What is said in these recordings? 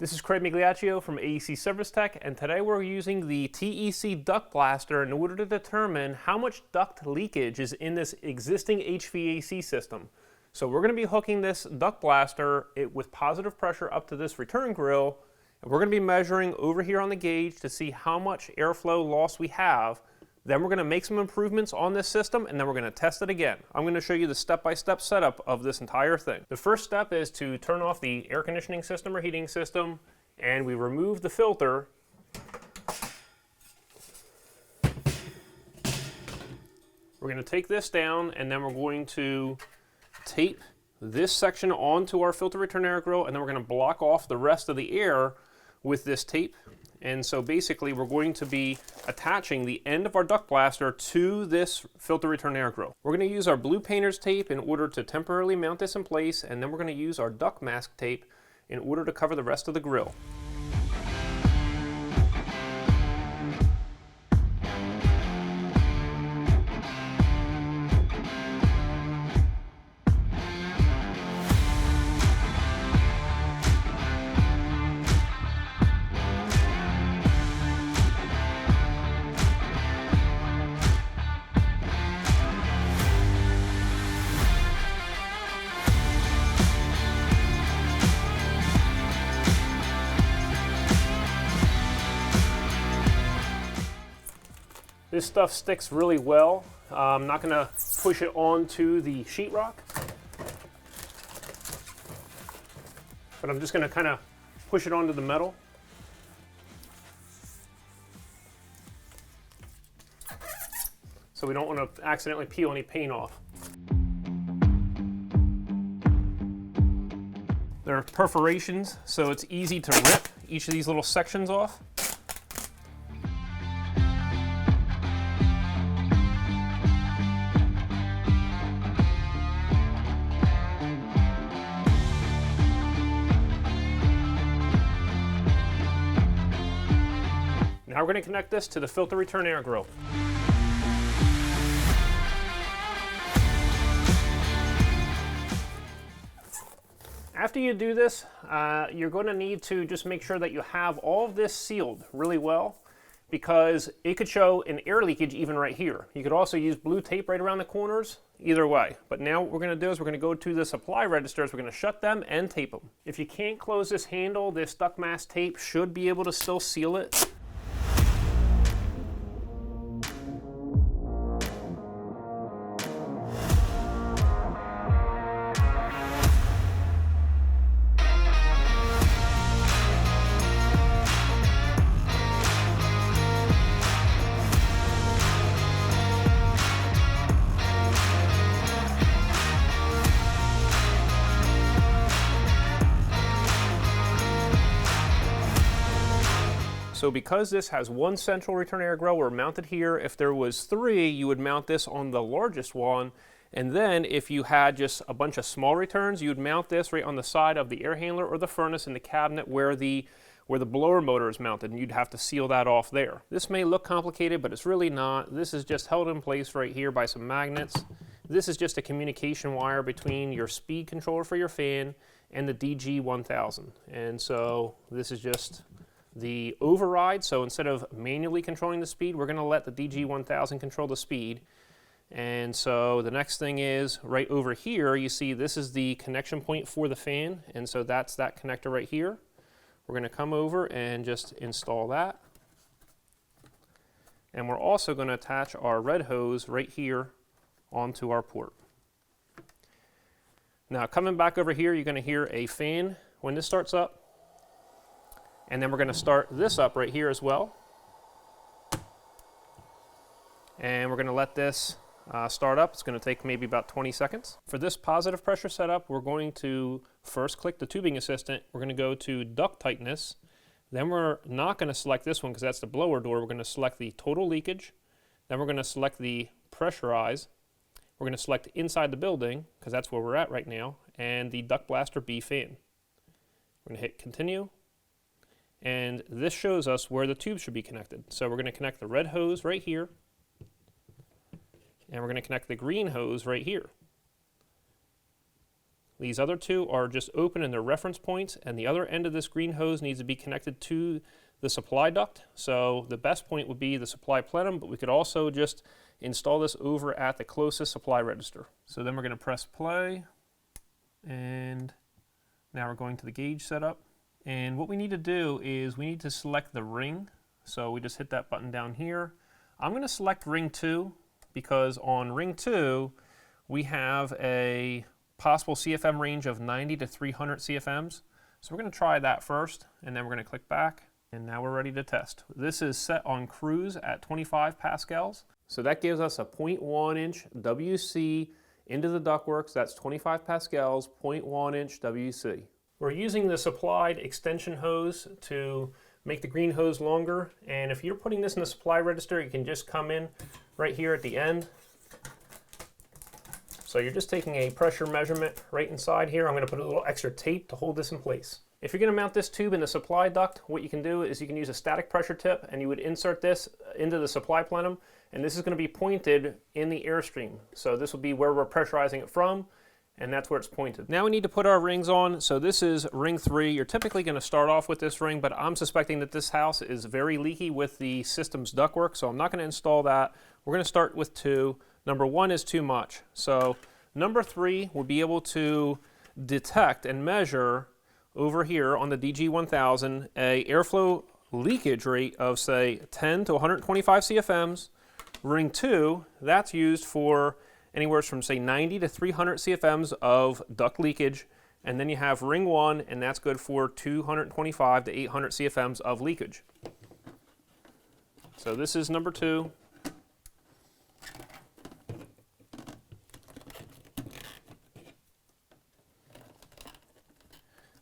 This is Craig Migliaccio from acservicetech, and today we're using the TEC duct blaster in order to determine how much duct leakage is in this existing HVAC system. So we're going to be hooking this duct blaster with positive pressure up to this return grill, and we're going to be measuring over here on the gauge to see how much airflow loss we have. Then we're going to make some improvements on this system, and then we're going to test it again. I'm going to show you the step-by-step setup of this entire thing. The first step is to turn off the air conditioning system or heating system, and we remove the filter. We're going to take this down, and then we're going to tape this section onto our filter return air grill, and then we're going to block off the rest of the air with this tape. And so basically we're going to be attaching the end of our duct blaster to this filter return air grill. We're going to use our blue painter's tape in order to temporarily mount this in place, and then we're going to use our duct mask tape in order to cover the rest of the grill. This stuff sticks really well. I'm not going to push it onto the sheetrock, but I'm just going to kind of push it onto the metal. So we don't want to accidentally peel any paint off. There are perforations, so it's easy to rip each of these little sections off. Now we're going to connect this to the filter return air grill. After you do this, you're going to need to just make sure that you have all of this sealed really well, because it could show an air leakage even right here. You could also use blue tape right around the corners, either way. But now what we're going to do is we're going to go to the supply registers, we're going to shut them and tape them. If you can't close this handle, this duct mask tape should be able to still seal it. So because this has one central return air grill, we're mounted here. If there was three, you would mount this on the largest one. And then if you had just a bunch of small returns, you would mount this right on the side of the air handler or the furnace in the cabinet where the blower motor is mounted, and you'd have to seal that off there. This may look complicated, but it's really not. This is just held in place right here by some magnets. This is just a communication wire between your speed controller for your fan and the DG1000. And so this is just the override. So instead of manually controlling the speed, we're going to let the DG1000 control the speed. And so the next thing is right over here, you see this is the connection point for the fan, and so that's that connector right here. We're going to come over and just install that. And we're also going to attach our red hose right here onto our port. Now coming back over here, you're going to hear a fan when this starts up. And then we're going to start this up right here as well. And we're going to let this start up. It's going to take maybe about 20 seconds. For this positive pressure setup, we're going to first click the tubing assistant. We're going to go to duct tightness. Then we're not going to select this one because that's the blower door. We're going to select the total leakage. Then we're going to select the pressurize. We're going to select inside the building because that's where we're at right now, and the duct blaster B fan. We're going to hit continue. And this shows us where the tube should be connected. So we're going to connect the red hose right here, and we're going to connect the green hose right here. These other two are just open and they're reference points, and the other end of this green hose needs to be connected to the supply duct. So the best point would be the supply plenum, but we could also just install this over at the closest supply register. So then we're going to press play, and now we're going to the gauge setup. And what we need to do is we need to select the ring. So we just hit that button down here. I'm going to select ring 2 because on ring 2 we have a possible CFM range of 90 to 300 CFMs. So we're going to try that first, and then we're going to click back, and now we're ready to test. This is set on cruise at 25 pascals. So that gives us a 0.1 inch WC into the ductworks. That's 25 pascals, 0.1 inch WC. We're using the supplied extension hose to make the green hose longer, and if you're putting this in the supply register, you can just come in right here at the end. So you're just taking a pressure measurement right inside here. I'm going to put a little extra tape to hold this in place. If you're going to mount this tube in the supply duct, what you can do is you can use a static pressure tip, and you would insert this into the supply plenum, and this is going to be pointed in the airstream. So this will be where we're pressurizing it from, and that's where it's pointed. Now we need to put our rings on. So this is ring 3. You're typically going to start off with this ring, but I'm suspecting that this house is very leaky with the system's ductwork, so I'm not going to install that. We're going to start with 2. Number 1 is too much. So number 3 will be able to detect and measure over here on the DG1000 a airflow leakage rate of, say, 10 to 125 CFMs. Ring 2, that's used for anywhere from, say, 90 to 300 CFMs of duct leakage. And then you have ring 1, and that's good for 225 to 800 CFMs of leakage. So this is number 2.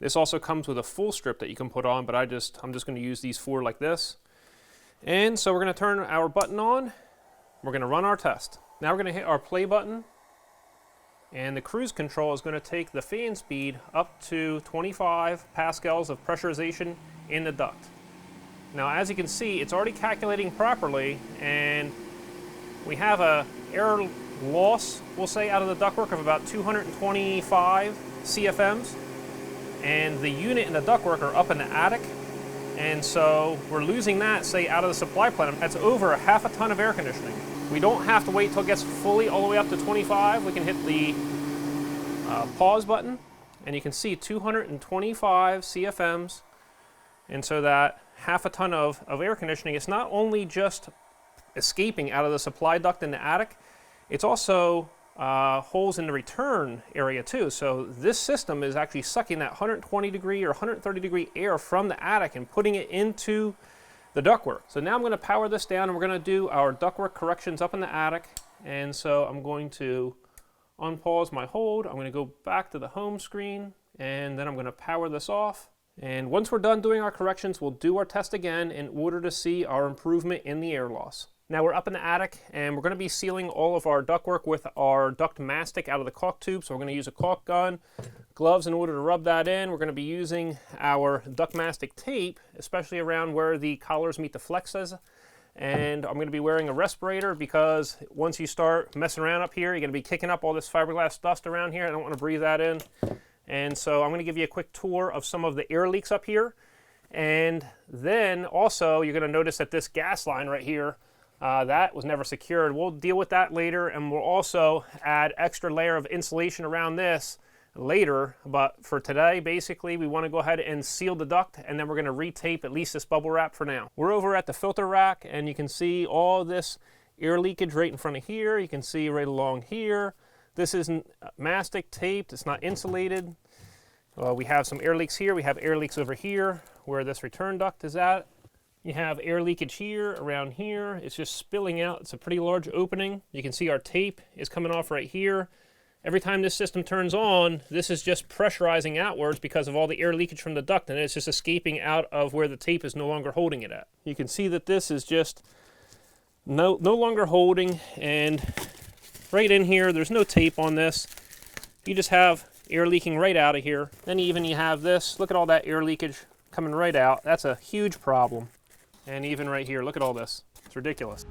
This also comes with a full strip that you can put on, but I'm just going to use these 4 like this. And so we're going to turn our button on. We're going to run our test. Now we're going to hit our play button, and the cruise control is going to take the fan speed up to 25 pascals of pressurization in the duct. Now as you can see, it's already calculating properly, and we have a air loss, we'll say, out of the ductwork of about 225 CFMs. And the unit and the ductwork are up in the attic, and so we're losing that, say, out of the supply plenum. That's over a half a ton of air conditioning. We don't have to wait till it gets fully all the way up to 25. We can hit the pause button, and you can see 225 CFMs, and so that half a ton of air conditioning is not only just escaping out of the supply duct in the attic, it's also holes in the return area too. So this system is actually sucking that 120 degree or 130 degree air from the attic and putting it into the ductwork. So now I'm going to power this down, and we're going to do our ductwork corrections up in the attic. And so I'm going to unpause my hold. I'm going to go back to the home screen, and then I'm going to power this off. And once we're done doing our corrections, we'll do our test again in order to see our improvement in the air loss. Now we're up in the attic, and we're going to be sealing all of our ductwork with our duct mastic out of the caulk tube. So we're going to use a caulk gun, gloves in order to rub that in. We're going to be using our duct mastic tape, especially around where the collars meet the flexes. And I'm going to be wearing a respirator because once you start messing around up here, you're going to be kicking up all this fiberglass dust around here. I don't want to breathe that in. And so I'm going to give you a quick tour of some of the air leaks up here. And then also you're going to notice that this gas line right here, that was never secured. We'll deal with that later, and we'll also add extra layer of insulation around this later. But for today, basically, we want to go ahead and seal the duct, and then we're going to retape at least this bubble wrap for now. We're over at the filter rack, and you can see all this air leakage right in front of here. You can see right along here. This isn't mastic taped. It's not insulated. We have some air leaks here. We have air leaks over here where this return duct is at. You have air leakage here, around here. It's just spilling out. It's a pretty large opening. You can see our tape is coming off right here. Every time this system turns on, this is just pressurizing outwards because of all the air leakage from the duct, and it's just escaping out of where the tape is no longer holding it at. You can see that this is just no longer holding, and right in here, there's no tape on this. You just have air leaking right out of here. Then even you have this. Look at all that air leakage coming right out. That's a huge problem. And even right here, look at all this. It's ridiculous.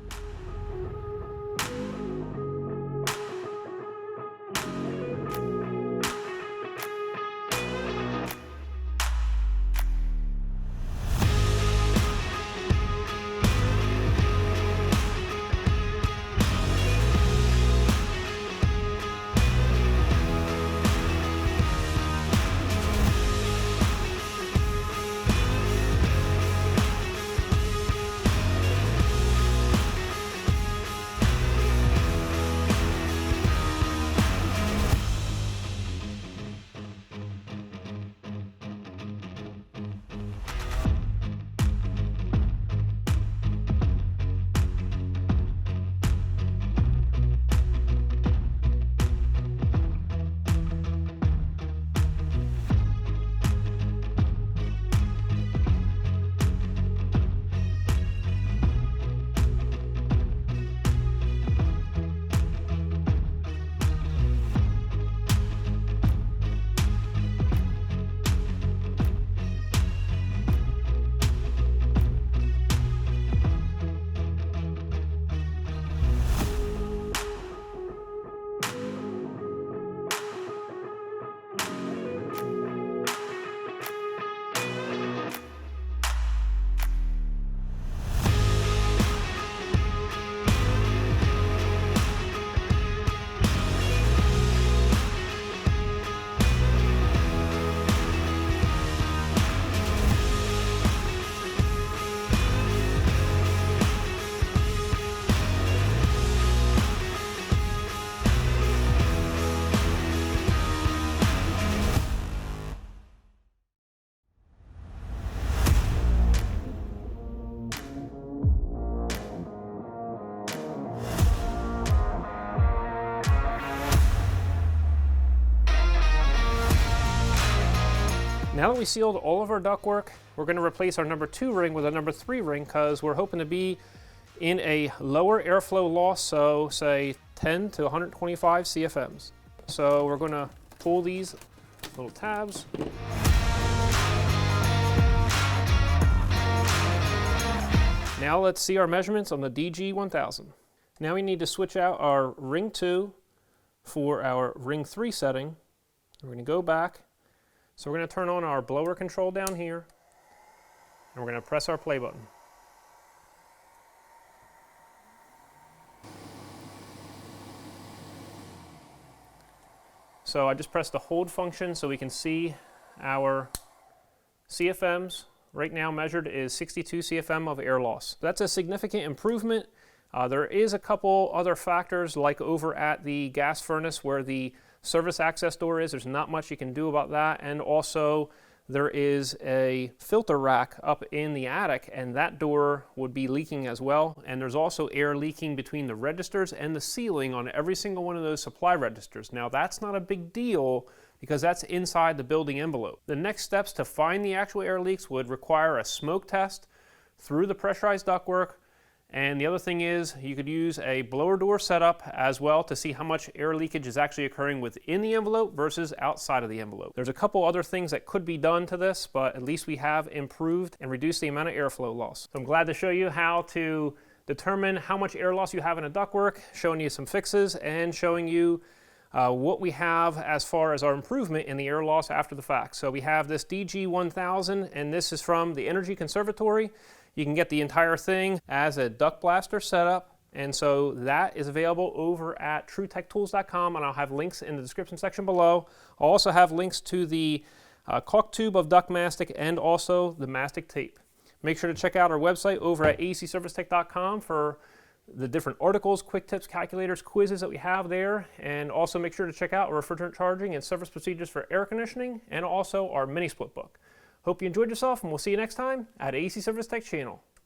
Now that we sealed all of our ductwork, we're going to replace our number 2 ring with a number 3 ring because we're hoping to be in a lower airflow loss, so say 10 to 125 CFMs. So we're going to pull these little tabs. Now let's see our measurements on the DG1000. Now we need to switch out our ring 2 for our ring 3 setting. We're going to go back. So we're going to turn on our blower control down here, and we're going to press our play button. So I just pressed the hold function so we can see our CFMs. Right now measured is 62 CFM of air loss. That's a significant improvement. There is a couple other factors, like over at the gas furnace where the service access door is. There's not much you can do about that. And also there is a filter rack up in the attic, and that door would be leaking as well. And there's also air leaking between the registers and the ceiling on every single one of those supply registers. Now that's not a big deal because that's inside the building envelope. The next steps to find the actual air leaks would require a smoke test through the pressurized ductwork. And the other thing is you could use a blower door setup as well to see how much air leakage is actually occurring within the envelope versus outside of the envelope. There's a couple other things that could be done to this, but at least we have improved and reduced the amount of airflow loss. So I'm glad to show you how to determine how much air loss you have in a ductwork, showing you some fixes and showing you what we have as far as our improvement in the air loss after the fact. So we have this DG1000, and this is from the Energy Conservatory. You can get the entire thing as a duct blaster setup, and so that is available over at TrueTechTools.com, and I'll have links in the description section below. I'll also have links to the caulk tube of duct mastic and also the mastic tape. Make sure to check out our website over at acservicetech.com for the different articles, quick tips, calculators, quizzes that we have there, and also make sure to check out our refrigerant charging and service procedures for air conditioning, and also our mini split book. Hope you enjoyed yourself, and we'll see you next time at AC Service Tech channel.